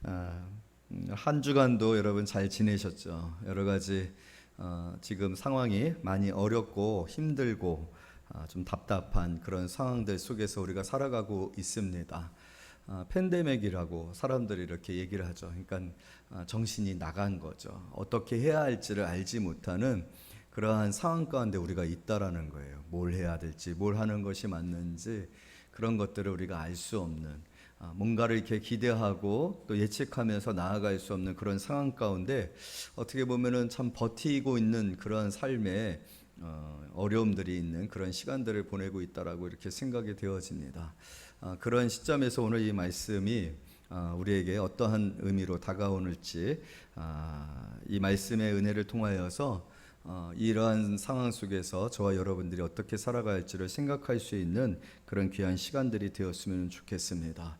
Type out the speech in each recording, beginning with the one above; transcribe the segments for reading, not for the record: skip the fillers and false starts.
아, 한 주간도 여러분 잘 지내셨죠? 여러 가지 지금 상황이 많이 어렵고 힘들고 좀 답답한 그런 상황들 속에서 우리가 살아가고 있습니다. 팬데믹이라고 사람들이 이렇게 얘기를 하죠. 그러니까 정신이 나간 거죠. 어떻게 해야 할지를 알지 못하는 그러한 상황 가운데 우리가 있다라는 거예요. 뭘 해야 될지, 뭘 하는 것이 맞는지 그런 것들을 우리가 알 수 없는, 뭔가를 이렇게 기대하고 또 예측하면서 나아갈 수 없는 그런 상황 가운데 어떻게 보면은 참 버티고 있는 그런 삶에 어려움들이 있는 그런 시간들을 보내고 있다라고 이렇게 생각이 되어집니다. 그런 시점에서 오늘 이 말씀이 우리에게 어떠한 의미로 다가오는지, 이 말씀의 은혜를 통하여서 이러한 상황 속에서 저와 여러분들이 어떻게 살아가야 할지를 생각할 수 있는 그런 귀한 시간들이 되었으면 좋겠습니다.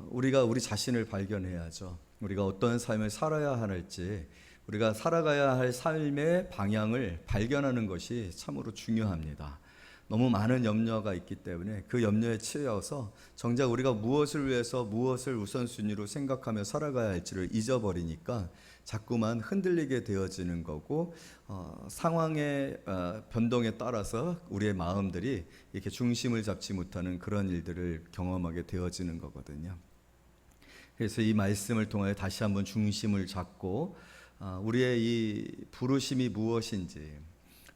우리가 우리 자신을 발견해야죠. 우리가 어떤 삶을 살아야 할지, 우리가 살아가야 할 삶의 방향을 발견하는 것이 참으로 중요합니다. 너무 많은 염려가 있기 때문에 그 염려에 치여서 정작 우리가 무엇을 위해서 무엇을 우선순위로 생각하며 살아가야 할지를 잊어버리니까 자꾸만 흔들리게 되어지는 거고, 상황의 변동에 따라서 우리의 마음들이 이렇게 중심을 잡지 못하는 그런 일들을 경험하게 되어지는 거거든요. 그래서 이 말씀을 통하여 다시 한번 중심을 잡고 우리의 이 부르심이 무엇인지,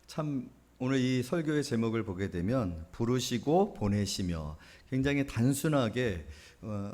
참 오늘 이 설교의 제목을 보게 되면 부르시고 보내시며, 굉장히 단순하게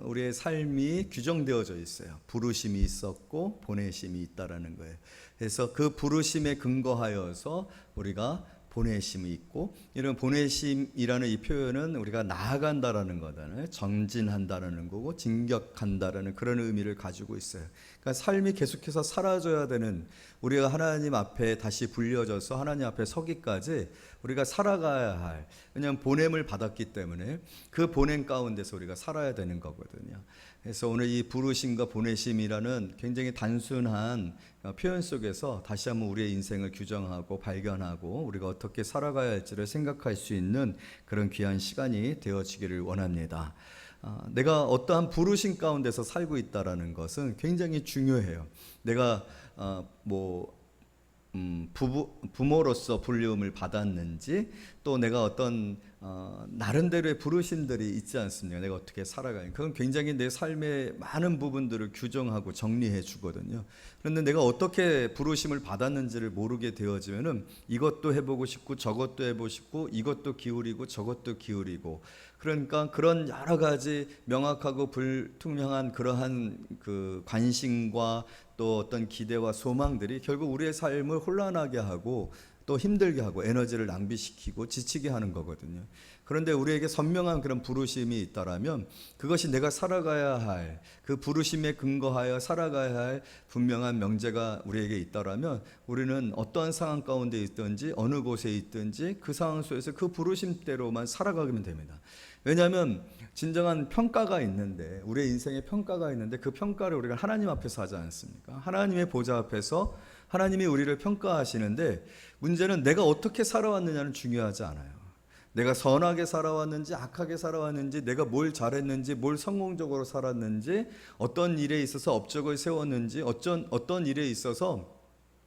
우리의 삶이 규정되어져 있어요. 부르심이 있었고 보내심이 있다라는 거예요. 그래서 그 부르심에 근거하여서 우리가 보내심이 있고, 이런 보내심이라는 이 표현은 우리가 나아간다라는 거잖아요. 전진한다라는 거고 진격한다라는 그런 의미를 가지고 있어요. 그러니까 삶이 계속해서 사라져야 되는, 우리가 하나님 앞에 다시 불려져서 하나님 앞에 서기까지 우리가 살아가야 할, 왜냐하면 보냄을 받았기 때문에 그 보냄 가운데서 우리가 살아야 되는 거거든요. 그래서 오늘 이 부르심과 보내심이라는 굉장히 단순한 표현 속에서 다시 한번 우리의 인생을 규정하고 발견하고 우리가 어떻게 살아가야 할지를 생각할 수 있는 그런 귀한 시간이 되어지기를 원합니다. 내가 어떠한 부르심 가운데서 살고 있다라는 것은 굉장히 중요해요. 내가 부모로서 불리움을 받았는지, 또 내가 어떤 나름대로의 부르심들이 있지 않습니까? 내가 어떻게 살아가는, 그건 굉장히 내 삶의 많은 부분들을 규정하고 정리해 주거든요. 그런데 내가 어떻게 부르심을 받았는지를 모르게 되어지면은 이것도 해보고 싶고 저것도 해보고 싶고 이것도 기울이고 저것도 기울이고, 그러니까 그런 여러 가지 명확하고 불투명한 그러한 그 관심과 또 어떤 기대와 소망들이 결국 우리의 삶을 혼란하게 하고 또 힘들게 하고 에너지를 낭비시키고 지치게 하는 거거든요. 그런데 우리에게 선명한 그런 부르심이 있다라면, 그것이 내가 살아가야 할, 그 부르심에 근거하여 살아가야 할 분명한 명제가 우리에게 있다라면, 우리는 어떠한 상황 가운데 있든지 어느 곳에 있든지 그 상황 속에서 그 부르심대로만 살아가면 됩니다. 왜냐하면 진정한 평가가 있는데, 우리의 인생에 평가가 있는데 그 평가를 우리가 하나님 앞에서 하지 않습니까? 하나님의 보좌 앞에서 하나님이 우리를 평가하시는데, 문제는 내가 어떻게 살아왔느냐는 중요하지 않아요. 내가 선하게 살아왔는지 악하게 살아왔는지, 내가 뭘 잘했는지 뭘 성공적으로 살았는지, 어떤 일에 있어서 업적을 세웠는지, 어떤 일에 있어서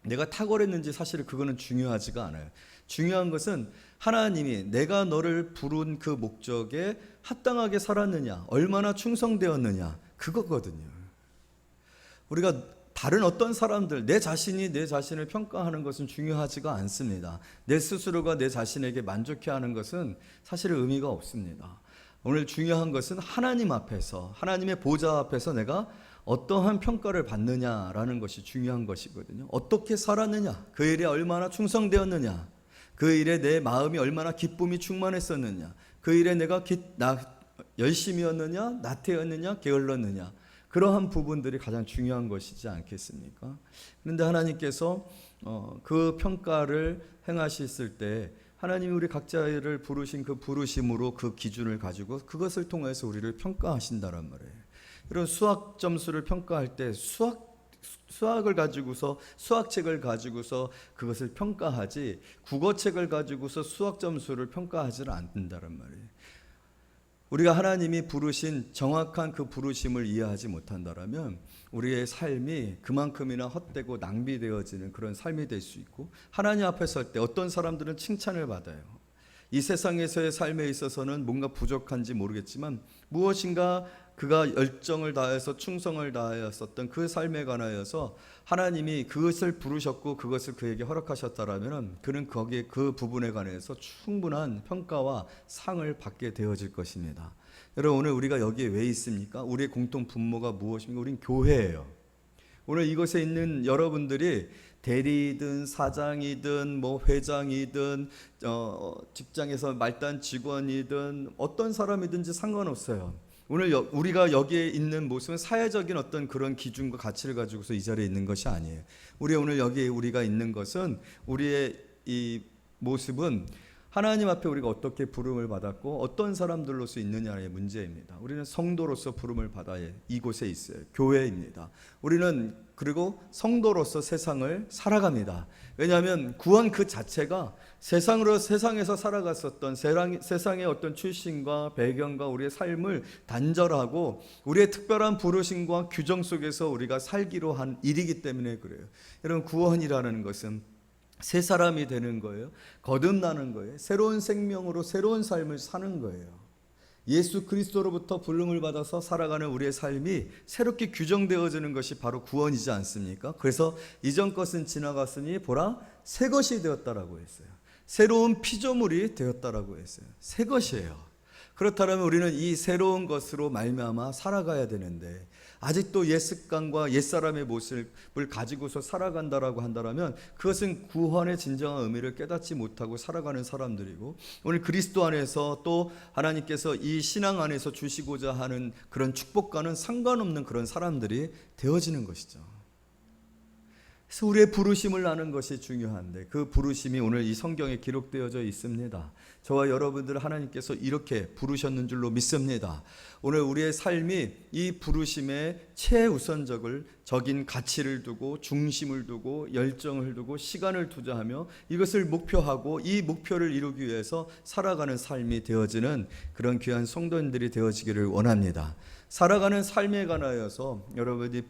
내가 탁월했는지, 사실 그거는 중요하지가 않아요. 중요한 것은 하나님이 내가 너를 부른 그 목적에 합당하게 살았느냐, 얼마나 충성되었느냐, 그거거든요. 우리가 다른 어떤 사람들, 내 자신이 내 자신을 평가하는 것은 중요하지가 않습니다. 내 스스로가 내 자신에게 만족해하는 것은 사실 의미가 없습니다. 오늘 중요한 것은 하나님 앞에서, 하나님의 보좌 앞에서 내가 어떠한 평가를 받느냐라는 것이 중요한 것이거든요. 어떻게 살았느냐, 그 일에 얼마나 충성되었느냐, 그 일에 내 마음이 얼마나 기쁨이 충만했었느냐, 그 일에 내가 열심이었느냐, 나태했느냐, 게을렀느냐, 그러한 부분들이 가장 중요한 것이지 않겠습니까? 그런데 하나님께서 그 평가를 행하셨을 때, 하나님이 우리 각자를 부르신 그 부르심으로 그 기준을 가지고 그것을 통해서 우리를 평가하신다란 말이에요. 이런 수학 점수를 평가할 때 수학을 가지고서, 수학책을 가지고서 그것을 평가하지, 국어책을 가지고서 수학 점수를 평가하지는 않는다란 말이에요. 우리가 하나님이 부르신 정확한 그 부르심을 이해하지 못한다라면 우리의 삶이 그만큼이나 헛되고 낭비되어지는 그런 삶이 될 수 있고, 하나님 앞에 설 때 어떤 사람들은 칭찬을 받아요. 이 세상에서의 삶에 있어서는 뭔가 부족한지 모르겠지만 무엇인가 그가 열정을 다해서 충성을 다하였었던 그 삶에 관하여서 하나님이 그것을 부르셨고 그것을 그에게 허락하셨다라면 그는 거기에 그 부분에 관해서 충분한 평가와 상을 받게 되어질 것입니다. 여러분, 오늘 우리가 여기에 왜 있습니까? 우리의 공통 분모가 무엇입니까? 우린 교회예요. 오늘 이곳에 있는 여러분들이 대리든 사장이든 뭐 회장이든 직장에서 말단 직원이든 어떤 사람이든지 상관없어요. 오늘 우리가 여기에 있는 모습은 사회적인 어떤 그런 기준과 가치를 가지고서 이 자리에 있는 것이 아니에요. 우리 오늘 여기에 우리가 있는 것은, 우리의 이 모습은 하나님 앞에 우리가 어떻게 부름을 받았고 어떤 사람들로서 있느냐의 문제입니다. 우리는 성도로서 부름을 받아야 이곳에 있어요. 교회입니다. 우리는 그리고 성도로서 세상을 살아갑니다. 왜냐하면 구원 그 자체가 세상에서 살아갔었던 세상의 어떤 출신과 배경과 우리의 삶을 단절하고 우리의 특별한 부르심과 규정 속에서 우리가 살기로 한 일이기 때문에 그래요. 여러분, 구원이라는 것은 새 사람이 되는 거예요. 거듭나는 거예요. 새로운 생명으로 새로운 삶을 사는 거예요. 예수 그리스도로부터 부름을 받아서 살아가는 우리의 삶이 새롭게 규정되어지는 것이 바로 구원이지 않습니까? 그래서 이전 것은 지나갔으니 보라 새 것이 되었다라고 했어요. 새로운 피조물이 되었다라고 했어요. 새 것이에요. 그렇다면 우리는 이 새로운 것으로 말미암아 살아가야 되는데, 아직도 옛 습관과 옛사람의 모습을 가지고서 살아간다라고 한다면 그것은 구원의 진정한 의미를 깨닫지 못하고 살아가는 사람들이고, 오늘 그리스도 안에서 또 하나님께서 이 신앙 안에서 주시고자 하는 그런 축복과는 상관없는 그런 사람들이 되어지는 것이죠. 그래서 우리의 부르심을 아는 것이 중요한데, 그 부르심이 오늘 이 성경에 기록되어져 있습니다. 저와 여러분들 하나님께서 이렇게 부르셨는 줄로 믿습니다. 오늘 우리의 삶이 이 부르심의 최우선적인 가치를 두고 중심을 두고 열정을 두고 시간을 투자하며 이것을 목표하고 이 목표를 이루기 위해서 살아가는 삶이 되어지는 그런 귀한 성도님들이 되어지기를 원합니다. 살아가는 삶에 관하여서 여러분이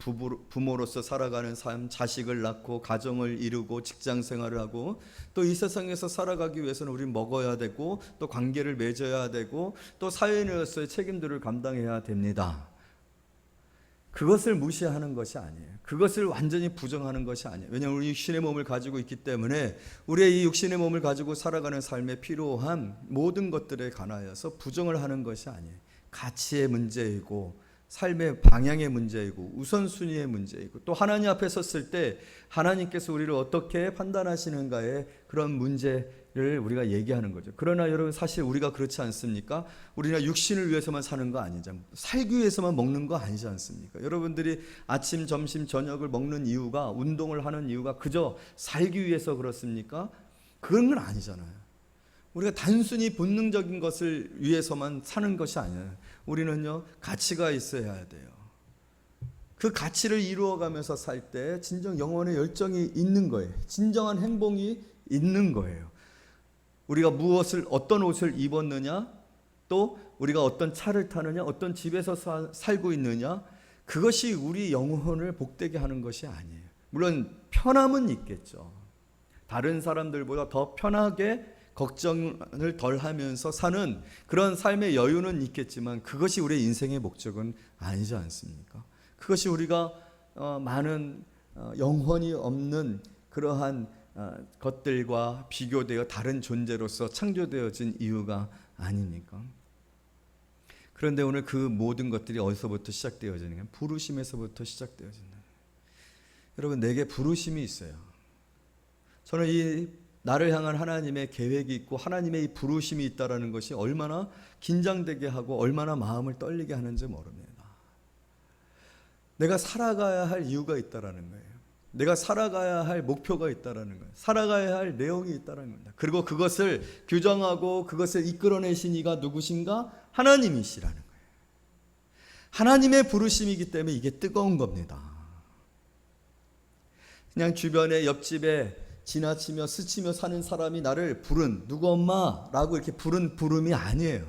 부모로서 살아가는 삶, 자식을 낳고 가정을 이루고 직장 생활을 하고 또 이 세상에서 살아가기 위해서는 우리는 먹어야 되고 또 관계를 맺어야 되고 또 사회인으로서의 책임들을 감당해야 됩니다. 그것을 무시하는 것이 아니에요. 그것을 완전히 부정하는 것이 아니에요. 왜냐하면 우리 육신의 몸을 가지고 있기 때문에 우리의 이 육신의 몸을 가지고 살아가는 삶에 필요한 모든 것들에 관하여서 부정을 하는 것이 아니에요. 가치의 문제이고 삶의 방향의 문제이고 우선순위의 문제이고 또 하나님 앞에 섰을 때 하나님께서 우리를 어떻게 판단하시는가의 그런 문제를 우리가 얘기하는 거죠. 그러나 여러분, 사실 우리가 그렇지 않습니까? 우리가 육신을 위해서만 사는 거 아니죠. 살기 위해서만 먹는 거 아니지 않습니까? 여러분들이 아침, 점심, 저녁을 먹는 이유가, 운동을 하는 이유가 그저 살기 위해서 그렇습니까? 그런 건 아니잖아요. 우리가 단순히 본능적인 것을 위해서만 사는 것이 아니에요. 우리는요, 가치가 있어야 돼요. 그 가치를 이루어가면서 살 때 진정 영혼의 열정이 있는 거예요. 진정한 행복이 있는 거예요. 우리가 어떤 옷을 입었느냐, 또 우리가 어떤 차를 타느냐, 어떤 집에서 살고 있느냐, 그것이 우리 영혼을 복되게 하는 것이 아니에요. 물론 편함은 있겠죠. 다른 사람들보다 더 편하게 걱정을 덜 하면서 사는 그런 삶의 여유는 있겠지만 그것이 우리의 인생의 목적은 아니지 않습니까? 그것이 우리가 많은 영혼이 없는 그러한 것들과 비교되어 다른 존재로서 창조되어진 이유가 아닙니까? 그런데 오늘 그 모든 것들이 어디서부터 시작되어지는가? 부르심에서부터 시작되어진다. 여러분, 내게 부르심이 있어요. 저는 이 나를 향한 하나님의 계획이 있고 하나님의 이 부르심이 있다라는 것이 얼마나 긴장되게 하고 얼마나 마음을 떨리게 하는지 모릅니다. 내가 살아가야 할 이유가 있다라는 거예요. 내가 살아가야 할 목표가 있다라는 거예요. 살아가야 할 내용이 있다라는 겁니다. 그리고 그것을 규정하고 그것을 이끌어내신 이가 누구신가? 하나님이시라는 거예요. 하나님의 부르심이기 때문에 이게 뜨거운 겁니다. 그냥 주변에 옆집에 지나치며 스치며 사는 사람이 나를 부른 누구 엄마라고 이렇게 부른 부름이 아니에요.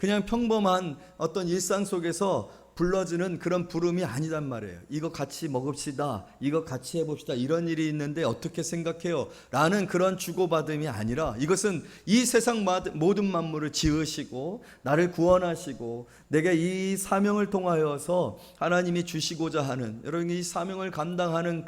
그냥 평범한 어떤 일상 속에서 불러지는 그런 부름이 아니단 말이에요. 이거 같이 먹읍시다, 이거 같이 해봅시다, 이런 일이 있는데 어떻게 생각해요? 라는 그런 주고받음이 아니라, 이것은 이 세상 모든 만물을 지으시고 나를 구원하시고 내게 이 사명을 통하여서 하나님이 주시고자 하는, 여러분 이 사명을 감당하는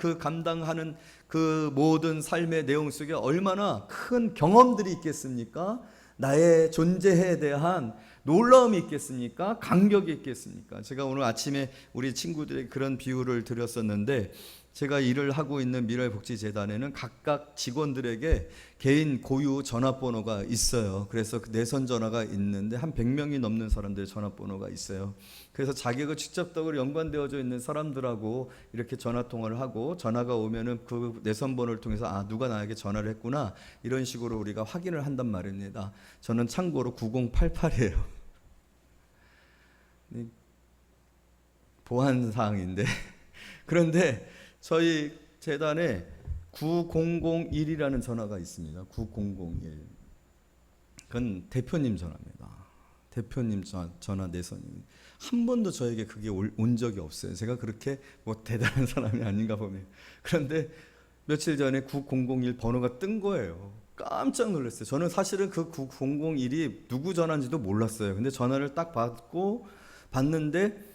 그 모든 삶의 내용 속에 얼마나 큰 경험들이 있겠습니까? 나의 존재에 대한 놀라움이 있겠습니까? 감격이 있겠습니까? 제가 오늘 아침에 우리 친구들에게 그런 비유를 드렸었는데, 제가 일을 하고 있는 미래복지재단에는 각각 직원들에게 개인 고유 전화번호가 있어요. 그래서 그 내선 전화가 있는데 한 100명이 넘는 사람들의 전화번호가 있어요. 그래서 자기가 직접적으로 연관되어져 있는 사람들하고 이렇게 전화통화를 하고, 전화가 오면은 그 내선 번호를 통해서 아, 누가 나에게 전화를 했구나, 이런 식으로 우리가 확인을 한단 말입니다. 저는 참고로 9088이에요. 보안사항인데 그런데 저희 재단에 9001이라는 전화가 있습니다. 9001. 그건 대표님 전화입니다. 대표님 전화 내선입니다. 한 번도 저에게 그게 온 적이 없어요. 제가 그렇게 뭐 대단한 사람이 아닌가 보네요. 그런데 며칠 전에 9001 번호가 뜬 거예요. 깜짝 놀랐어요. 저는 사실은 그 9001이 누구 전화인지도 몰랐어요. 근데 전화를 딱 받는데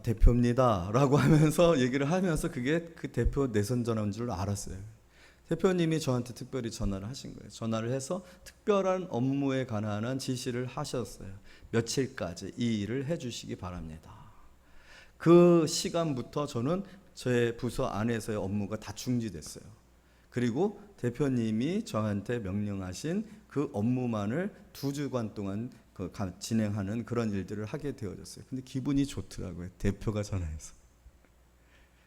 대표입니다 라고 하면서 얘기를 하면서 그게 그 대표 내선 전화인 줄 알았어요. 대표님이 저한테 특별히 전화를 하신 거예요. 전화를 해서 특별한 업무에 관한 지시를 하셨어요. 며칠까지 이 일을 해주시기 바랍니다. 그 시간부터 저는 제 부서 안에서의 업무가 다 중지됐어요. 그리고 대표님이 저한테 명령하신 그 업무만을 2주간 동안 진행하는 그런 일들을 하게 되어졌어요. 근데 기분이 좋더라고요. 대표가 전화해서.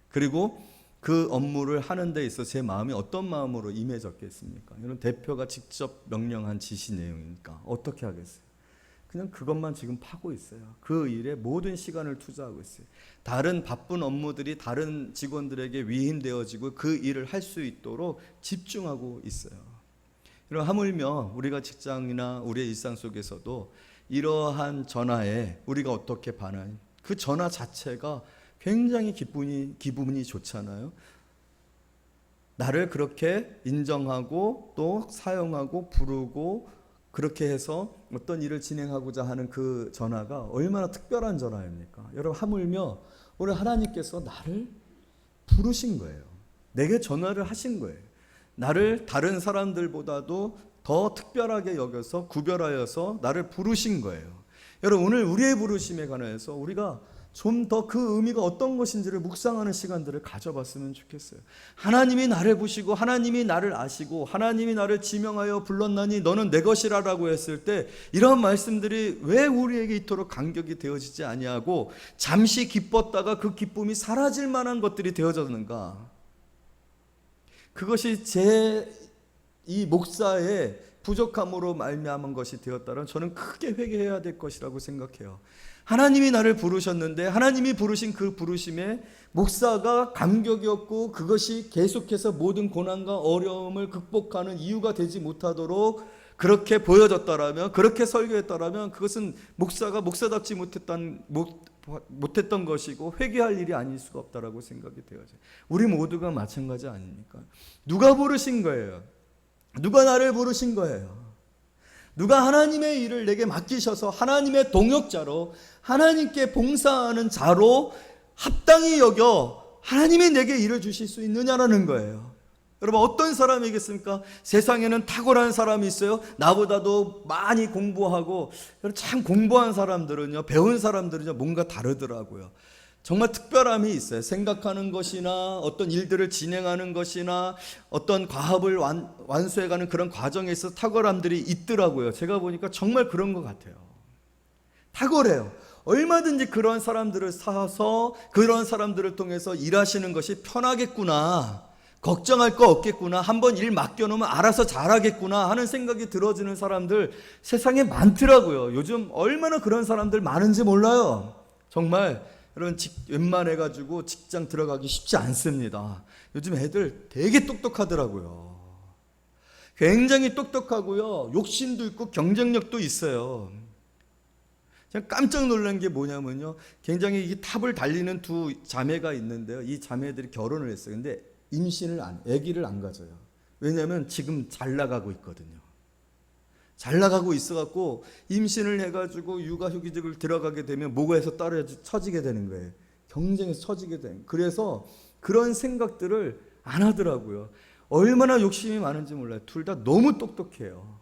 그리고 그 업무를 하는 데 있어 제 마음이 어떤 마음으로 임해졌겠습니까? 이런 대표가 직접 명령한 지시 내용이니까 어떻게 하겠어요? 그냥 그것만 지금 파고 있어요. 그 일에 모든 시간을 투자하고 있어요. 다른 바쁜 업무들이 다른 직원들에게 위임되어지고 그 일을 할 수 있도록 집중하고 있어요. 그럼 하물며 우리가 직장이나 우리의 일상 속에서도 이러한 전화에 우리가 어떻게 반하니? 그 전화 자체가 굉장히 기분이 좋잖아요. 나를 그렇게 인정하고 또 사용하고 부르고 그렇게 해서 어떤 일을 진행하고자 하는 그 전화가 얼마나 특별한 전화입니까? 여러분, 하물며 우리 하나님께서 나를 부르신 거예요. 내게 전화를 하신 거예요. 나를 다른 사람들보다도 더 특별하게 여겨서 구별하여서 나를 부르신 거예요. 여러분, 오늘 우리의 부르심에 관해서 우리가 좀 더 그 의미가 어떤 것인지를 묵상하는 시간들을 가져봤으면 좋겠어요. 하나님이 나를 보시고 하나님이 나를 아시고 하나님이 나를 지명하여 불렀나니 너는 내 것이라라고 했을 때 이런 말씀들이 왜 우리에게 이토록 감격이 되어지지 아니하고 잠시 기뻤다가 그 기쁨이 사라질 만한 것들이 되어졌는가? 그것이 이 목사의 부족함으로 말미암은 것이 되었다면 저는 크게 회개해야 될 것이라고 생각해요. 하나님이 나를 부르셨는데 하나님이 부르신 그 부르심에 목사가 감격이었고 그것이 계속해서 모든 고난과 어려움을 극복하는 이유가 되지 못하도록 그렇게 보여졌다라면, 그렇게 설교했다라면 그것은 목사가 목사답지 못했던 것이고 회개할 일이 아닐 수가 없다라고 생각이 되어져요. 우리 모두가 마찬가지 아닙니까? 누가 부르신 거예요? 누가 나를 부르신 거예요? 누가 하나님의 일을 내게 맡기셔서 하나님의 동역자로 하나님께 봉사하는 자로 합당히 여겨 하나님이 내게 일을 주실 수 있느냐라는 거예요. 여러분, 어떤 사람이겠습니까? 세상에는 탁월한 사람이 있어요. 나보다도 많이 공부하고, 참 공부한 사람들은요, 배운 사람들은요, 뭔가 다르더라고요. 정말 특별함이 있어요. 생각하는 것이나 어떤 일들을 진행하는 것이나 어떤 과업을 완수해가는 그런 과정에 있어서 탁월함들이 있더라고요. 제가 보니까 정말 그런 것 같아요. 탁월해요. 얼마든지 그런 사람들을 사서 그런 사람들을 통해서 일하시는 것이 편하겠구나, 걱정할 거 없겠구나, 한번 일 맡겨놓으면 알아서 잘하겠구나 하는 생각이 들어지는 사람들 세상에 많더라고요. 요즘 얼마나 그런 사람들 많은지 몰라요. 정말 여러분, 웬만해가지고 직장 들어가기 쉽지 않습니다. 요즘 애들 되게 똑똑하더라고요. 굉장히 똑똑하고요, 욕심도 있고 경쟁력도 있어요. 제가 깜짝 놀란 게 뭐냐면요, 굉장히 이 탑을 달리는 두 자매가 있는데요, 이 자매들이 결혼을 했어요. 근데 아기를 안 가져요. 왜냐하면 지금 잘 나가고 있거든요. 잘 나가고 있어갖고 임신을 해가지고 육아휴직을 들어가게 되면 뭐가에서 처지게 되는 거예요. 경쟁에서 처지게 되는 거예요. 그래서 그런 생각들을 안 하더라고요. 얼마나 욕심이 많은지 몰라요. 둘 다 너무 똑똑해요.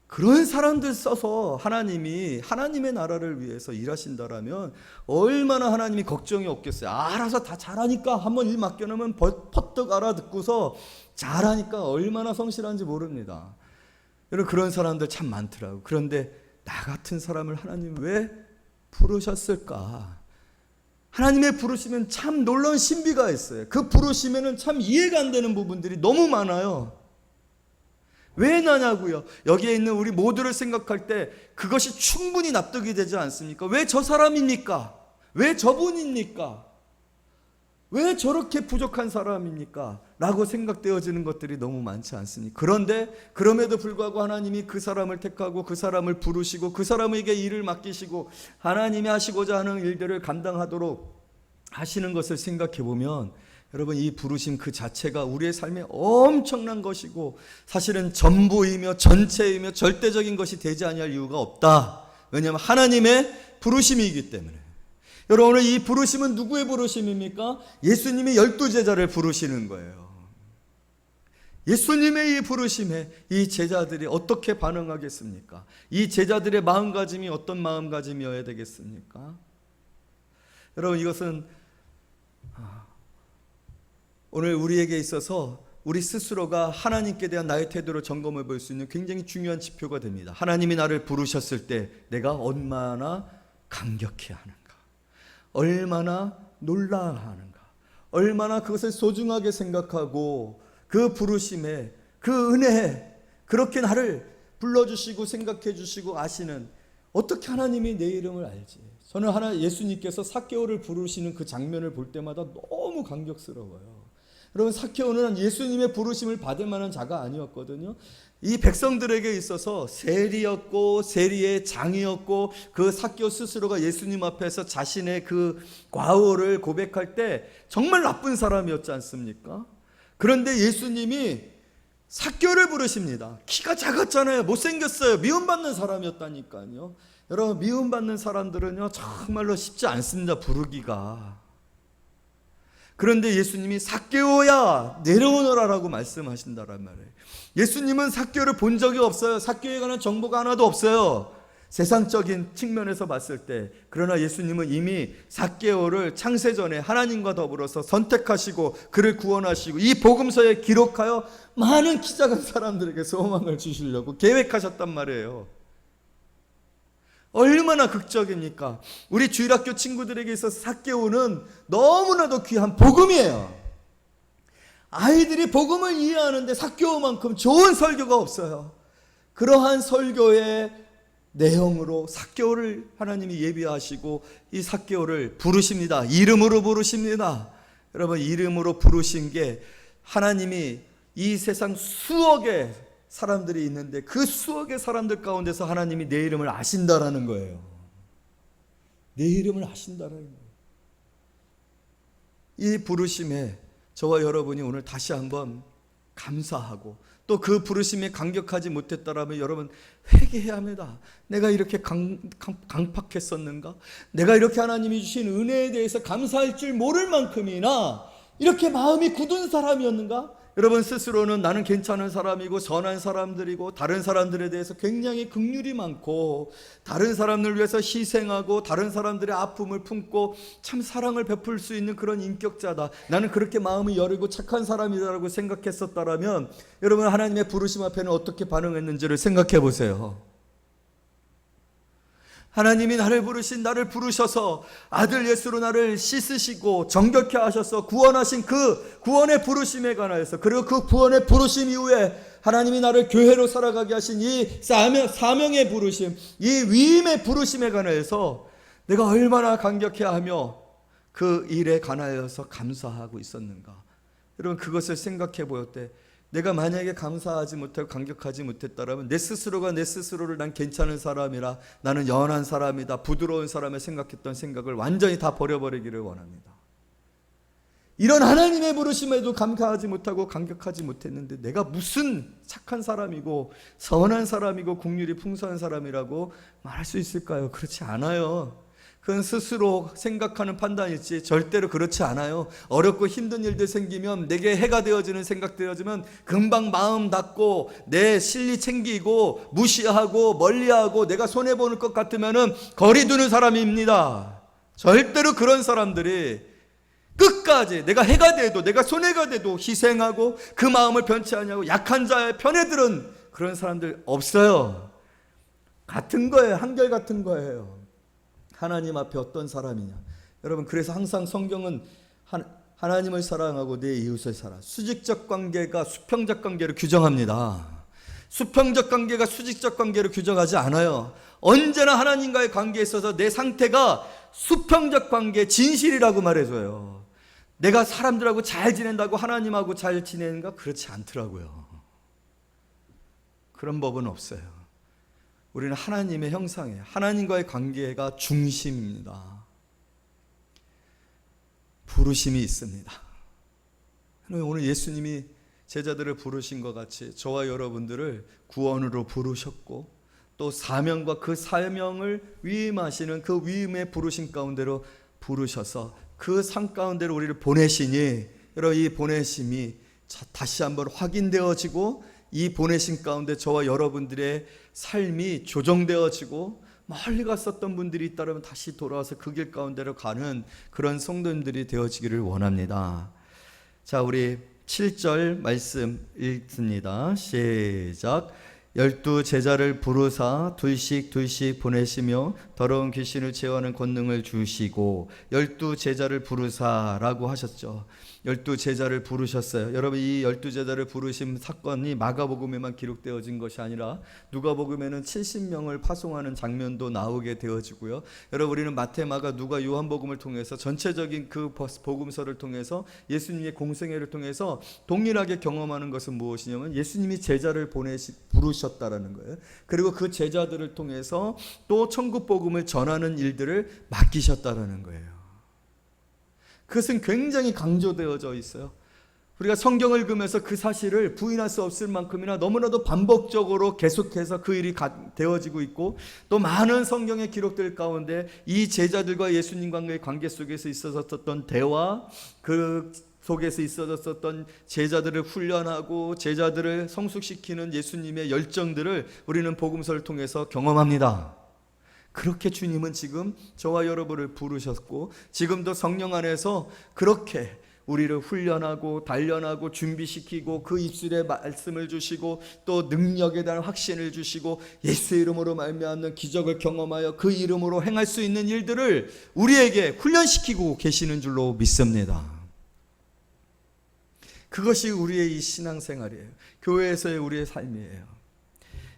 그런 사람들 써서 하나님이 하나님의 나라를 위해서 일하신다라면 얼마나 하나님이 걱정이 없겠어요. 알아서 다 잘하니까, 한번 일 맡겨놓으면 퍼뜩 알아듣고서 잘하니까 얼마나 성실한지 모릅니다. 여러분, 그런 사람들 참 많더라고요. 그런데 나 같은 사람을 하나님 왜 부르셨을까? 하나님의 부르시면 참 놀라운 신비가 있어요. 그 부르심에는 참 이해가 안 되는 부분들이 너무 많아요. 왜 나냐고요? 여기에 있는 우리 모두를 생각할 때 그것이 충분히 납득이 되지 않습니까? 왜 저 사람입니까? 왜 저분입니까? 왜 저렇게 부족한 사람입니까? 라고 생각되어지는 것들이 너무 많지 않습니까? 그런데 그럼에도 불구하고 하나님이 그 사람을 택하고 그 사람을 부르시고 그 사람에게 일을 맡기시고 하나님이 하시고자 하는 일들을 감당하도록 하시는 것을 생각해 보면, 여러분, 이 부르심 그 자체가 우리의 삶에 엄청난 것이고 사실은 전부이며 전체이며 절대적인 것이 되지 아니할 이유가 없다. 왜냐하면 하나님의 부르심이기 때문에. 여러분, 오늘 이 부르심은 누구의 부르심입니까? 예수님이 12제자를 부르시는 거예요. 예수님의 이 부르심에 이 제자들이 어떻게 반응하겠습니까? 이 제자들의 마음가짐이 어떤 마음가짐이어야 되겠습니까? 여러분, 이것은 오늘 우리에게 있어서 우리 스스로가 하나님께 대한 나의 태도를 점검해 볼 수 있는 굉장히 중요한 지표가 됩니다. 하나님이 나를 부르셨을 때 내가 얼마나 감격해야 하는가, 얼마나 놀라하는가, 얼마나 그것을 소중하게 생각하고 그 부르심에, 그 은혜에 그렇게 나를 불러주시고 생각해 주시고 아시는, 어떻게 하나님이 내 이름을 알지? 저는 예수님께서 삭개오를 부르시는 그 장면을 볼 때마다 너무 감격스러워요. 여러분, 삭개오는 예수님의 부르심을 받을 만한 자가 아니었거든요. 이 백성들에게 있어서 세리였고 세리의 장이었고, 그 삭개오 스스로가 예수님 앞에서 자신의 그 과오를 고백할 때 정말 나쁜 사람이었지 않습니까? 그런데 예수님이 삭개오를 부르십니다. 키가 작았잖아요. 못생겼어요. 미움받는 사람이었다니까요. 여러분, 미움받는 사람들은요 정말로 쉽지 않습니다, 부르기가. 그런데 예수님이 삭개오야 내려오너라라고 말씀하신다란 말이에요. 예수님은 삭개오를 본 적이 없어요. 삭개오에 관한 정보가 하나도 없어요, 세상적인 측면에서 봤을 때. 그러나 예수님은 이미 삭개오를 창세전에 하나님과 더불어서 선택하시고 그를 구원하시고 이 복음서에 기록하여 많은 키 작은 사람들에게 소망을 주시려고 계획하셨단 말이에요. 얼마나 극적입니까? 우리 주일학교 친구들에게 있어서 삭개오는 너무나도 귀한 복음이에요. 아이들이 복음을 이해하는데 삭개오만큼 좋은 설교가 없어요. 그러한 설교의 내용으로 삭개오를 하나님이 예비하시고 이 삭개오를 부르십니다. 이름으로 부르십니다. 여러분, 이름으로 부르신 게, 하나님이 이 세상 수억의 사람들이 있는데 그 수억의 사람들 가운데서 하나님이 내 이름을 아신다라는 거예요. 내 이름을 아신다라는 거예요. 이 부르심에 저와 여러분이 오늘 다시 한번 감사하고, 또 그 부르심에 감격하지 못했다라면 여러분 회개해야 합니다. 내가 이렇게 강팍했었는가? 내가 이렇게 하나님이 주신 은혜에 대해서 감사할 줄 모를 만큼이나 이렇게 마음이 굳은 사람이었는가? 여러분, 스스로는 나는 괜찮은 사람이고 선한 사람들이고 다른 사람들에 대해서 굉장히 긍휼이 많고 다른 사람들을 위해서 희생하고 다른 사람들의 아픔을 품고 참 사랑을 베풀 수 있는 그런 인격자다, 나는 그렇게 마음이 여리고 착한 사람이라고 생각했었다라면 여러분, 하나님의 부르심 앞에는 어떻게 반응했는지를 생각해 보세요. 하나님이 나를 부르셔서 아들 예수로 나를 씻으시고 정결케 하셔서 구원하신 그 구원의 부르심에 관하여서, 그리고 그 구원의 부르심 이후에 하나님이 나를 교회로 살아가게 하신 이 사명의 부르심, 이 위임의 부르심에 관하여서 내가 얼마나 감격해 하며 그 일에 관하여서 감사하고 있었는가. 여러분, 그것을 생각해 보였을 때 내가 만약에 감사하지 못하고 감격하지 못했다라면 내 스스로가 내 스스로를 난 괜찮은 사람이라, 나는 연한 사람이다, 부드러운 사람을 생각했던 생각을 완전히 다 버려버리기를 원합니다. 이런 하나님의 부르심에도 감사하지 못하고 감격하지 못했는데 내가 무슨 착한 사람이고 선한 사람이고 국률이 풍성한 사람이라고 말할 수 있을까요? 그렇지 않아요. 그건 스스로 생각하는 판단이지 절대로 그렇지 않아요. 어렵고 힘든 일들 생기면, 내게 해가 되어지는 생각 되어지면 금방 마음 닫고 내 실리 챙기고 무시하고 멀리하고 내가 손해보는 것 같으면 거리 두는 사람입니다. 절대로 그런 사람들이 끝까지 내가 해가 돼도 내가 손해가 돼도 희생하고 그 마음을 변치 않냐고 약한 자의 편에 들은 그런 사람들 없어요. 같은 거예요. 한결같은 거예요. 하나님 앞에 어떤 사람이냐. 여러분, 그래서 항상 성경은 하나님을 사랑하고 내 이웃을 사랑, 수직적 관계가 수평적 관계를 규정합니다. 수평적 관계가 수직적 관계를 규정하지 않아요. 언제나 하나님과의 관계에 있어서 내 상태가 수평적 관계, 진실이라고 말해줘요. 내가 사람들하고 잘 지낸다고 하나님하고 잘 지내는가? 그렇지 않더라고요. 그런 법은 없어요. 우리는 하나님의 형상이에요. 하나님과의 관계가 중심입니다. 부르심이 있습니다. 오늘 예수님이 제자들을 부르신 것 같이 저와 여러분들을 구원으로 부르셨고, 또 사명과 그 사명을 위임하시는 그 위임의 부르심 가운데로 부르셔서 그 상 가운데로 우리를 보내시니, 여러분, 이 보내심이 다시 한번 확인되어지고, 이 보내심 가운데 저와 여러분들의 삶이 조정되어지고, 멀리 갔었던 분들이 있다면 다시 돌아와서 그 길 가운데로 가는 그런 성도님들이 되어지기를 원합니다. 자, 우리 7절 말씀 읽습니다. 시작. 12 제자를 부르사 둘씩 보내시며 더러운 귀신을 제어하는 권능을 주시고, 12 제자를 부르사라고 하셨죠. 12 제자를 부르셨어요. 여러분, 이 12 제자를 부르신 사건이 마가복음에만 기록되어진 것이 아니라 누가복음에는 70명을 파송하는 장면도 나오게 되어지고요. 여러분, 우리는 마태, 마가, 누가, 요한복음을 통해서 전체적인 그 복음서를 통해서 예수님의 공생애를 통해서 동일하게 경험하는 것은 무엇이냐면 예수님이 제자를 부르셨다라는 거예요. 그리고 그 제자들을 통해서 또 천국 복음을 전하는 일들을 맡기셨다라는 거예요. 그것은 굉장히 강조되어져 있어요. 우리가 성경을 읽으면서 그 사실을 부인할 수 없을 만큼이나 너무나도 반복적으로 계속해서 그 일이 되어지고 있고, 또 많은 성경의 기록들 가운데 이 제자들과 예수님과의 관계 속에서 있었던 대화, 그 속에서 있어졌었던 제자들을 훈련하고 제자들을 성숙시키는 예수님의 열정들을 우리는 복음서를 통해서 경험합니다. 그렇게 주님은 지금 저와 여러분을 부르셨고, 지금도 성령 안에서 그렇게 우리를 훈련하고 단련하고 준비시키고 그 입술에 말씀을 주시고 또 능력에 대한 확신을 주시고 예수의 이름으로 말미암는 기적을 경험하여 그 이름으로 행할 수 있는 일들을 우리에게 훈련시키고 계시는 줄로 믿습니다. 그것이 우리의 이 신앙생활이에요. 교회에서의 우리의 삶이에요.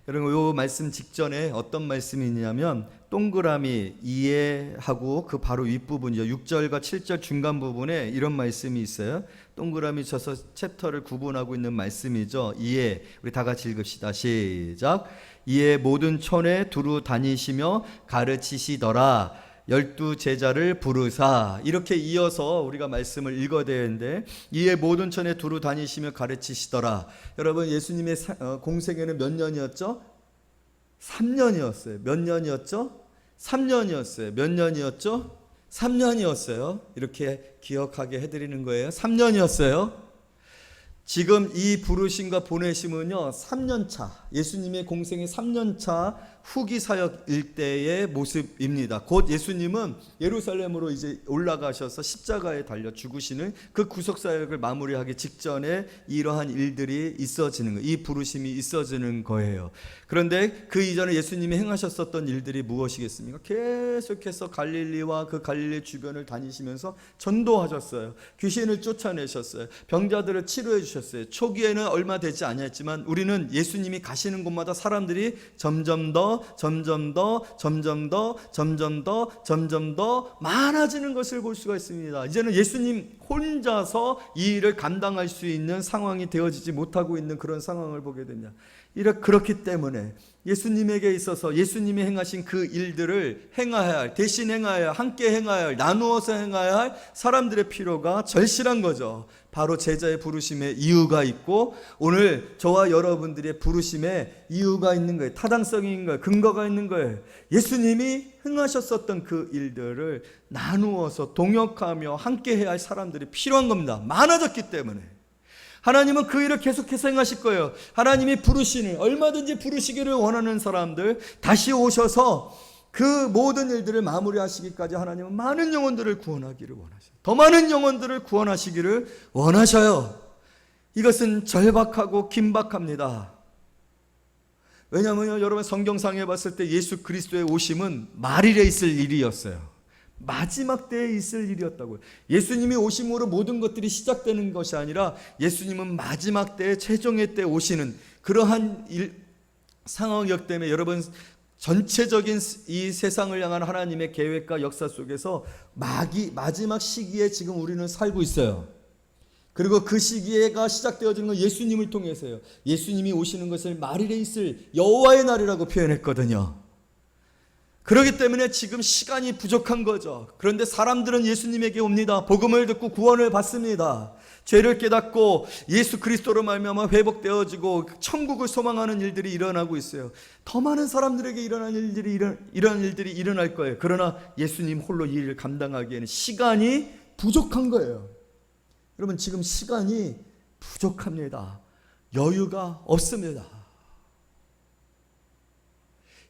여러분, 이 말씀 직전에 어떤 말씀이 있냐면 동그라미 이해하고 그 바로 윗부분이죠. 6절과 7절 중간 부분에 이런 말씀이 있어요. 동그라미 쳐서 챕터를 구분하고 있는 말씀이죠. 이해, 우리 다 같이 읽읍시다. 시작. 이에 모든 촌에 두루 다니시며 가르치시더라. 12 제자를 부르사. 이렇게 이어서 우리가 말씀을 읽어야 되는데, 이에 모든 촌에 두루 다니시며 가르치시더라. 여러분, 예수님의 공생애는 몇 년이었죠? 3년이었어요. 몇 년이었죠? 3년이었어요. 몇 년이었죠? 3년이었어요. 이렇게 기억하게 해드리는 거예요. 3년이었어요. 지금 이 부르심과 보내심은요, 3년차, 예수님의 공생의 3년차 후기 사역 일대의 모습입니다. 곧 예수님은 예루살렘으로 이제 올라가셔서 십자가에 달려 죽으시는 그 구속 사역을 마무리하기 직전에 이러한 일들이 있어지는 거예요. 이 부르심이 있어지는 거예요. 그런데 그 이전에 예수님이 행하셨었던 일들이 무엇이겠습니까? 계속해서 갈릴리와 그 갈릴리 주변을 다니시면서 전도하셨어요. 귀신을 쫓아내셨어요. 병자들을 치료해 주셨어요. 초기에는 얼마 되지 않았지만 우리는 예수님이 가시는 곳마다 사람들이 점점 더 더 많아지는 것을 볼 수가 있습니다. 이제는 예수님 혼자서 이 일을 감당할 수 있는 상황이 되어지지 못하고 있는 그런 상황을 보게 됩니다. 그렇기 때문에 예수님에게 있어서 예수님이 행하신 그 일들을 행해야 할, 대신 행해야 할, 함께 행해야 할, 나누어서 행해야 할 사람들의 필요가 절실한 거죠. 바로 제자의 부르심에 이유가 있고, 오늘 저와 여러분들의 부르심에 이유가 있는 거예요. 타당성이 있는 거예요. 근거가 있는 거예요. 예수님이 행하셨었던 그 일들을 나누어서 동역하며 함께 해야 할 사람들이 필요한 겁니다. 많아졌기 때문에. 하나님은 그 일을 계속해서 행하실 거예요. 하나님이 부르시는, 얼마든지 부르시기를 원하는 사람들 다시 오셔서 그 모든 일들을 마무리하시기까지 하나님은 많은 영혼들을 구원하기를 원하셔요. 더 많은 영혼들을 구원하시기를 원하셔요. 이것은 절박하고 긴박합니다. 왜냐하면 여러분, 성경상에 봤을 때 예수 그리스도의 오심은 말일에 있을 일이었어요. 마지막 때에 있을 일이었다고요. 예수님이 오심으로 모든 것들이 시작되는 것이 아니라 예수님은 마지막 때에, 최종의 때에 오시는 그러한 상황이었기 때문에 여러분, 전체적인 이 세상을 향한 하나님의 계획과 역사 속에서 마지막 시기에 지금 우리는 살고 있어요. 그리고 그 시기가 시작되어지는 건 예수님을 통해서요. 예수님이 오시는 것을 말일에 있을 여호와의 날이라고 표현했거든요. 그렇기 때문에 지금 시간이 부족한 거죠. 그런데 사람들은 예수님에게 옵니다. 복음을 듣고 구원을 받습니다. 죄를 깨닫고 예수 그리스도로 말미암아 회복되어지고 천국을 소망하는 일들이 일어나고 있어요. 더 많은 사람들에게 이런 일들이 일어날 거예요. 그러나 예수님 홀로 이 일을 감당하기에는 시간이 부족한 거예요. 여러분, 지금 시간이 부족합니다. 여유가 없습니다.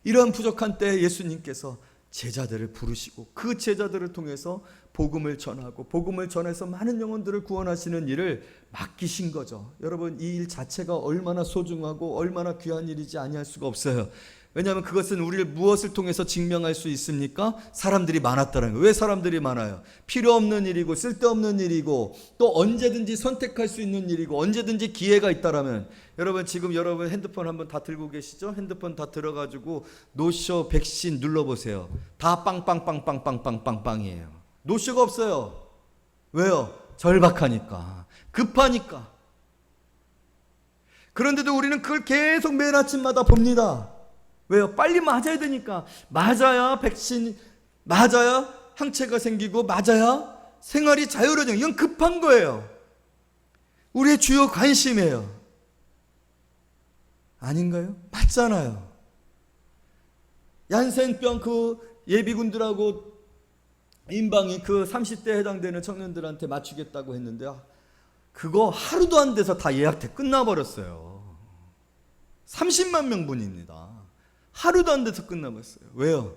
이러한 부족한 때에 예수님께서 제자들을 부르시고 그 제자들을 통해서 복음을 전하고 복음을 전해서 많은 영혼들을 구원하시는 일을 맡기신 거죠. 여러분, 이 일 자체가 얼마나 소중하고 얼마나 귀한 일이지 아니할 수가 없어요. 왜냐하면 그것은 우리를 무엇을 통해서 증명할 수 있습니까? 사람들이 많았다는 거예요. 왜 사람들이 많아요? 필요 없는 일이고 쓸데없는 일이고 또 언제든지 선택할 수 있는 일이고 언제든지 기회가 있다라면, 여러분, 지금 여러분 핸드폰 한번 다 들고 계시죠? 핸드폰 다 들어가지고 노쇼 백신 눌러보세요. 다 빵빵빵빵빵빵빵빵이에요. 노쇼가 없어요. 왜요? 절박하니까, 급하니까. 그런데도 우리는 그걸 계속 매일 아침마다 봅니다. 왜요? 빨리 맞아야 되니까. 맞아야 백신, 맞아야 항체가 생기고, 맞아야 생활이 자유로워져요. 이건 급한 거예요. 우리의 주요 관심이에요. 아닌가요? 맞잖아요. 얀센병 그 예비군들하고 인방이 그 30대에 해당되는 청년들한테 맞추겠다고 했는데 그거 하루도 안 돼서 다 예약돼 끝나버렸어요. 30만 명분입니다. 하루도 안 돼서 끝나버렸어요. 왜요?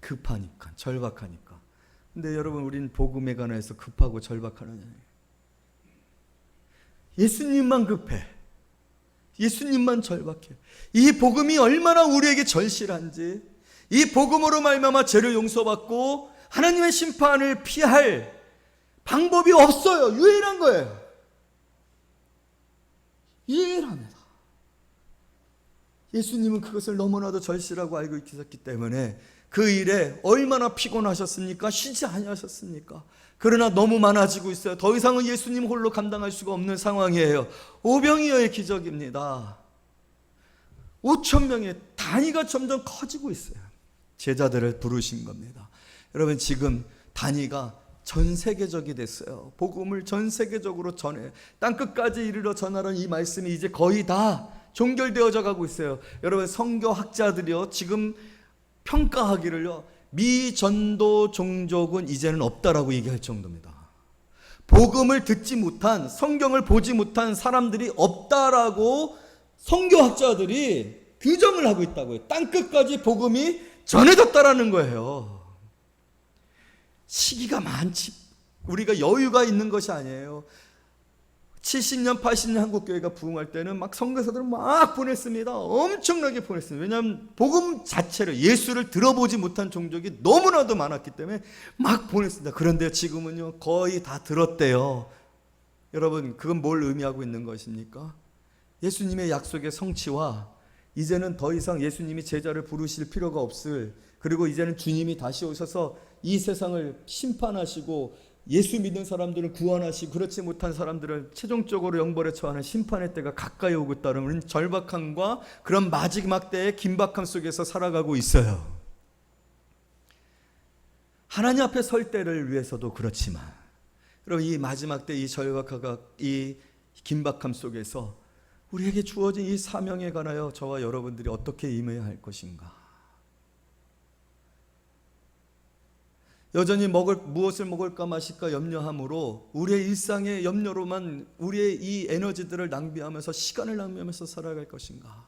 급하니까, 절박하니까. 근데 여러분, 우리는 복음에 관해서 급하고 절박하느냐? 예수님만 급해. 예수님만 절박해. 이 복음이 얼마나 우리에게 절실한지, 이 복음으로 말미암아 죄를 용서받고 하나님의 심판을 피할 방법이 없어요. 유일한 거예요. 유일합니다. 예수님은 그것을 너무나도 절실하고 알고 계셨기 때문에 그 일에 얼마나 피곤하셨습니까? 쉬지 아니하셨습니까? 그러나 너무 많아지고 있어요. 더 이상은 예수님 홀로 감당할 수가 없는 상황이에요. 오병이어의 기적입니다. 5,000명의 단위가 점점 커지고 있어요. 제자들을 부르신 겁니다. 여러분, 지금 단위가 전 세계적이 됐어요. 복음을 전 세계적으로 전해 땅끝까지 이르러 전하는 이 말씀이 이제 거의 다 종결되어져 가고 있어요. 여러분, 선교학자들이요 지금 평가하기를요, 미전도 종족은 이제는 없다라고 얘기할 정도입니다. 복음을 듣지 못한, 성경을 보지 못한 사람들이 없다라고 선교학자들이 규정을 하고 있다고요. 땅끝까지 복음이 전해졌다라는 거예요. 시기가 많지, 우리가 여유가 있는 것이 아니에요. 70년, 80년 한국교회가 부흥할 때는 막 선교사들을 막 보냈습니다. 엄청나게 보냈습니다. 왜냐하면 복음 자체를, 예수를 들어보지 못한 종족이 너무나도 많았기 때문에 막 보냈습니다. 그런데 지금은요, 거의 다 들었대요. 여러분, 그건 뭘 의미하고 있는 것입니까? 예수님의 약속의 성취와 이제는 더 이상 예수님이 제자를 부르실 필요가 없을, 그리고 이제는 주님이 다시 오셔서 이 세상을 심판하시고 예수 믿는 사람들을 구원하시고 그렇지 못한 사람들을 최종적으로 영벌에 처하는 심판의 때가 가까이 오고 있다는 절박함과 그런 마지막 때의 긴박함 속에서 살아가고 있어요. 하나님 앞에 설 때를 위해서도 그렇지만, 그럼 이 마지막 때 이 절박함과 이 긴박함 속에서 우리에게 주어진 이 사명에 관하여 저와 여러분들이 어떻게 임해야 할 것인가? 여전히 무엇을 먹을까 마실까 염려함으로 우리의 일상의 염려로만 우리의 이 에너지들을 낭비하면서 시간을 낭비하면서 살아갈 것인가?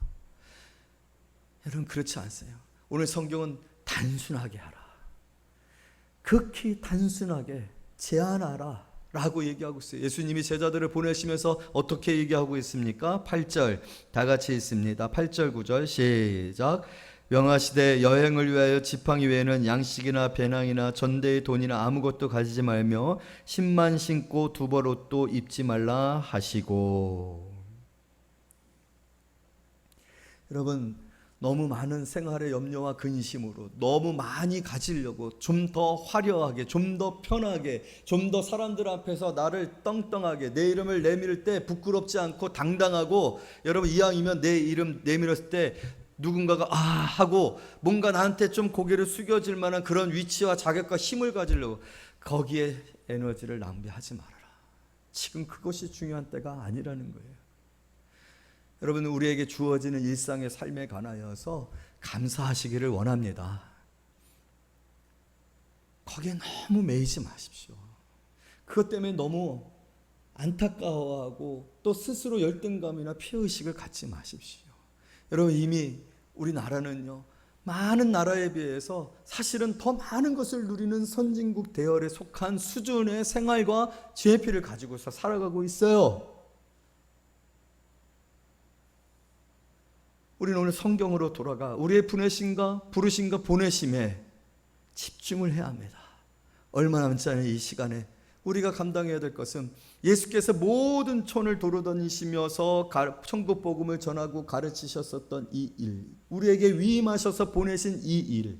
여러분, 그렇지 않으세요. 오늘 성경은 단순하게 하라, 극히 단순하게 제한하라 라고 얘기하고 있어요. 예수님이 제자들을 보내시면서 어떻게 얘기하고 있습니까? 8절 다 같이 읽습니다. 8절 9절 시작. 명하시되 여행을 위하여 지팡이 외에는 양식이나 배낭이나 전대의 돈이나 아무것도 가지지 말며 신만 신고 두벌 옷도 입지 말라 하시고. 여러분, 너무 많은 생활의 염려와 근심으로 너무 많이 가지려고 좀 더 화려하게, 좀 더 편하게, 좀 더 사람들 앞에서 나를 떵떵하게 내 이름을 내밀 때 부끄럽지 않고 당당하고, 여러분 이왕이면 내 이름 내밀었을 때 누군가가 아 하고 뭔가 나한테 좀 고개를 숙여질 만한 그런 위치와 자격과 힘을 가지려고 거기에 에너지를 낭비하지 말아라. 지금 그것이 중요한 때가 아니라는 거예요. 여러분, 우리에게 주어지는 일상의 삶에 관하여서 감사하시기를 원합니다. 거기에 너무 매이지 마십시오. 그것 때문에 너무 안타까워하고 또 스스로 열등감이나 피해의식을 갖지 마십시오. 여러분, 이미 우리나라는요, 많은 나라에 비해서 사실은 더 많은 것을 누리는 선진국 대열에 속한 수준의 생활과 GDP를 가지고서 살아가고 있어요. 우리는 오늘 성경으로 돌아가 우리의 부르심과 보내심에 집중을 해야 합니다. 얼마 남지 않은 이 시간에 우리가 감당해야 될 것은 예수께서 모든 촌을 도로다니시면서 천국 복음을 전하고 가르치셨었던 이 일, 우리에게 위임하셔서 보내신 이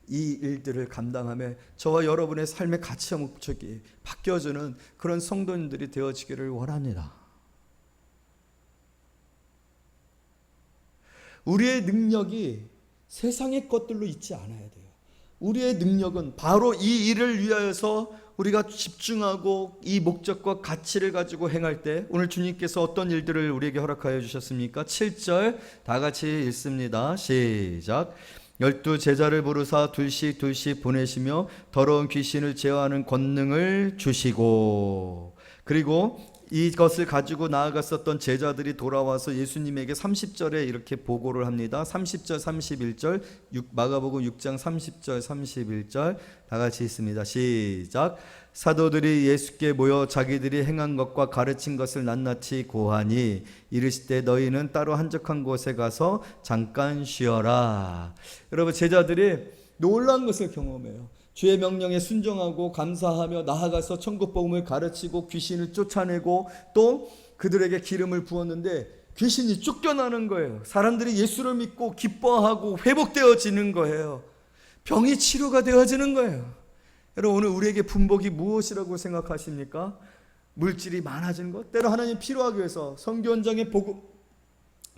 일들을 감당하며 저와 여러분의 삶의 가치와 목적이 바뀌어주는 그런 성도님들이 되어지기를 원합니다. 우리의 능력이 세상의 것들로 있지 않아야 돼요. 우리의 능력은 바로 이 일을 위하여서 우리가 집중하고 이 목적과 가치를 가지고 행할 때 오늘 주님께서 어떤 일들을 우리에게 허락하여 주셨습니까? 7절 다 같이 읽습니다. 시작. 12 제자를 부르사 둘씩 보내시며 더러운 귀신을 제어하는 권능을 주시고, 그리고 이것을 가지고 나아갔었던 제자들이 돌아와서 예수님에게 30절에 이렇게 보고를 합니다. 30절 31절 마가복음 6장 30절 31절 다 같이 있습니다. 시작. 사도들이 예수께 모여 자기들이 행한 것과 가르친 것을 낱낱이 고하니 이르실 때 너희는 따로 한적한 곳에 가서 잠깐 쉬어라. 여러분, 제자들이 놀라운 것을 경험해요. 주의 명령에 순종하고 감사하며 나아가서 천국 복음을 가르치고 귀신을 쫓아내고 또 그들에게 기름을 부었는데 귀신이 쫓겨나는 거예요. 사람들이 예수를 믿고 기뻐하고 회복되어지는 거예요. 병이 치료가 되어지는 거예요. 여러분, 오늘 우리에게 분복이 무엇이라고 생각하십니까? 물질이 많아지는 것? 때로 하나님 필요하기 위해서 선교 현장에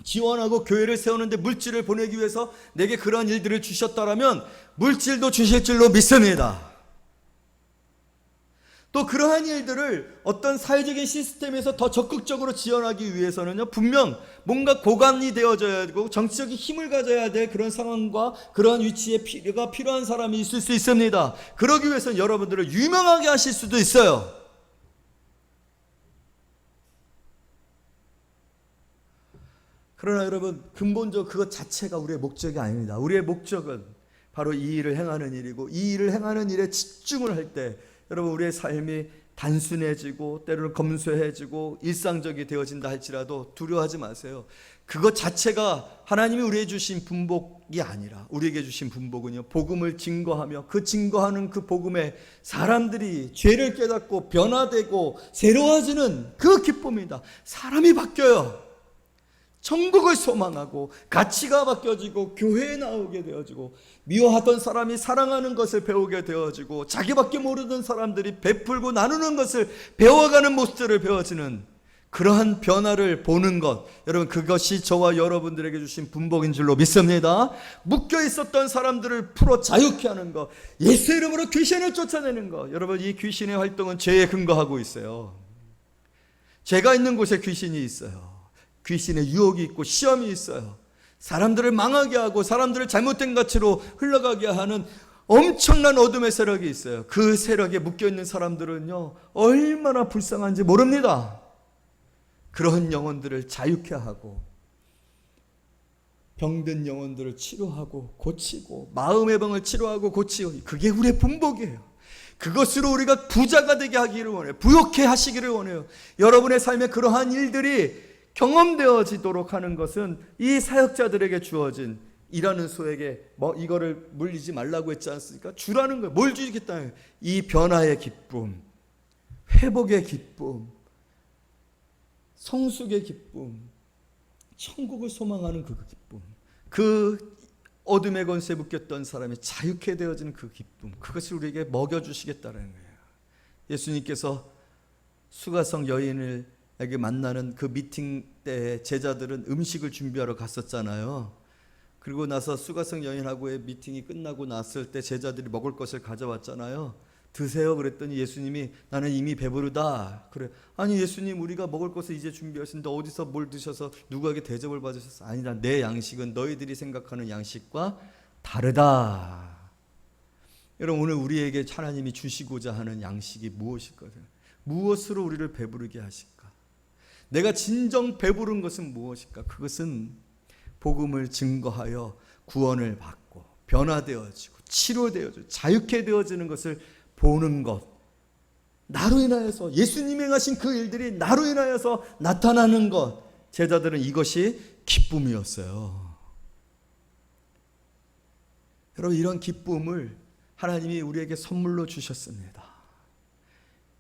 지원하고 교회를 세우는데 물질을 보내기 위해서 내게 그러한 일들을 주셨다라면 물질도 주실 줄로 믿습니다. 또 그러한 일들을 어떤 사회적인 시스템에서 더 적극적으로 지원하기 위해서는요, 분명 뭔가 고관이 되어져야 되고 정치적인 힘을 가져야 될 그런 상황과 그러한 위치에 필요한 사람이 있을 수 있습니다. 그러기 위해서는 여러분들을 유명하게 하실 수도 있어요. 그러나 여러분, 근본적으로 그것 자체가 우리의 목적이 아닙니다. 우리의 목적은 바로 이 일을 행하는 일이고, 이 일을 행하는 일에 집중을 할 때 여러분, 우리의 삶이 단순해지고 때로는 검소해지고 일상적이 되어진다 할지라도 두려워하지 마세요. 그것 자체가 하나님이 우리에게 주신 분복이 아니라 우리에게 주신 분복은요, 복음을 증거하며 그 증거하는 그 복음에 사람들이 죄를 깨닫고 변화되고 새로워지는 그 기쁨이다. 사람이 바뀌어요. 천국을 소망하고 가치가 바뀌어지고 교회에 나오게 되어지고 미워하던 사람이 사랑하는 것을 배우게 되어지고 자기밖에 모르던 사람들이 베풀고 나누는 것을 배워가는 모습들을 배워지는 그러한 변화를 보는 것, 여러분 그것이 저와 여러분들에게 주신 분복인 줄로 믿습니다. 묶여 있었던 사람들을 풀어 자유케 하는 것, 예수 이름으로 귀신을 쫓아내는 것. 여러분 이 귀신의 활동은 죄에 근거하고 있어요. 죄가 있는 곳에 귀신이 있어요. 귀신의 유혹이 있고 시험이 있어요. 사람들을 망하게 하고 사람들을 잘못된 가치로 흘러가게 하는 엄청난 어둠의 세력이 있어요. 그 세력에 묶여있는 사람들은요 얼마나 불쌍한지 모릅니다. 그런 영혼들을 자유케 하고 병든 영혼들을 치료하고 고치고 마음의 병을 치료하고 고치고, 그게 우리의 분복이에요. 그것으로 우리가 부자가 되게 하기를 원해요. 부욕해 하시기를 원해요. 여러분의 삶에 그러한 일들이 경험되어지도록 하는 것은 이 사역자들에게 주어진 일하는 소에게 이거를 물리지 말라고 했지 않습니까? 주라는 거예요. 뭘 주겠다는 거예요? 이 변화의 기쁨, 회복의 기쁨, 성숙의 기쁨, 천국을 소망하는 그 기쁨, 그 어둠의 권세에 묶였던 사람이 자유케 되어지는 그 기쁨, 그것을 우리에게 먹여주시겠다는 거예요. 예수님께서 수가성 여인에게 만나는 그 미팅 때 제자들은 음식을 준비하러 갔었잖아요. 그리고 나서 수가성 여인하고의 미팅이 끝나고 났을 때 제자들이 먹을 것을 가져왔잖아요. 드세요 그랬더니 예수님이 나는 이미 배부르다. 그래. 아니 예수님 우리가 먹을 것을 이제 준비하셨는데 어디서 뭘 드셔서 누구에게 대접을 받으셨어? 아니다. 내 양식은 너희들이 생각하는 양식과 다르다. 여러분 오늘 우리에게 하나님이 주시고자 하는 양식이 무엇일까요? 무엇으로 우리를 배부르게 하실까? 내가 진정 배부른 것은 무엇일까? 그것은 복음을 증거하여 구원을 받고 변화되어지고 치료되어지고 자유케 되어지는 것을 보는 것, 나로 인하여서 예수님이 행하신 그 일들이 나로 인하여서 나타나는 것, 제자들은 이것이 기쁨이었어요. 여러분 이런 기쁨을 하나님이 우리에게 선물로 주셨습니다.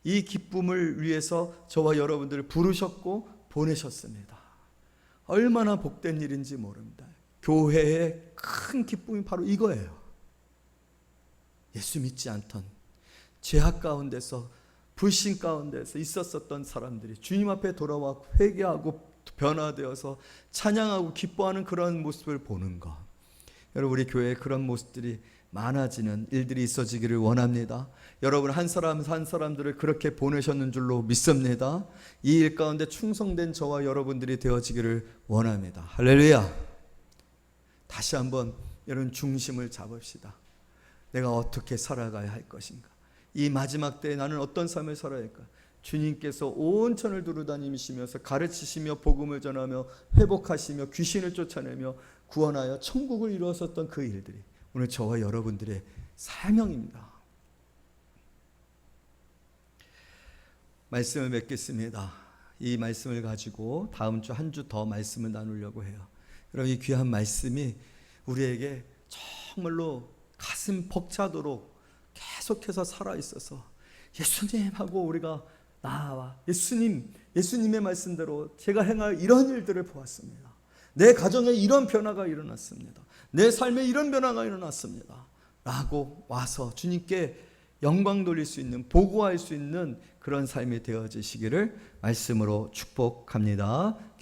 이 기쁨을 위해서 저와 여러분들을 부르셨고 보내셨습니다. 얼마나 복된 일인지 모릅니다. 교회의 큰 기쁨이 바로 이거예요. 예수 믿지 않던 죄악 가운데서 불신 가운데서 있었던 사람들이 주님 앞에 돌아와 회개하고 변화되어서 찬양하고 기뻐하는 그런 모습을 보는 것. 여러분 우리 교회에 그런 모습들이 많아지는 일들이 있어지기를 원합니다. 여러분 한 사람 한 사람들을 그렇게 보내셨는 줄로 믿습니다. 이 일 가운데 충성된 저와 여러분들이 되어지기를 원합니다. 할렐루야. 다시 한번 여러분 중심을 잡읍시다. 내가 어떻게 살아가야 할 것인가? 이 마지막 때에 나는 어떤 삶을 살아야 할까? 주님께서 온 천을 두루다니시면서 가르치시며 복음을 전하며 회복하시며 귀신을 쫓아내며 구원하여 천국을 이루었었던 그 일들이 오늘 저와 여러분들의 사명입니다. 말씀을 맺겠습니다. 이 말씀을 가지고 다음 주 한 주 더 말씀을 나누려고 해요. 여러분 이 귀한 말씀이 우리에게 정말로 가슴 벅차도록 계속해서 살아있어서 예수님하고 우리가 나와 예수님의 말씀대로 제가 행할 이런 일들을 보았습니다. 내 가정에 이런 변화가 일어났습니다. 내 삶에 이런 변화가 일어났습니다. 라고 와서 주님께 영광 돌릴 수 있는, 보고할 수 있는 그런 삶이 되어지시기를 말씀으로 축복합니다.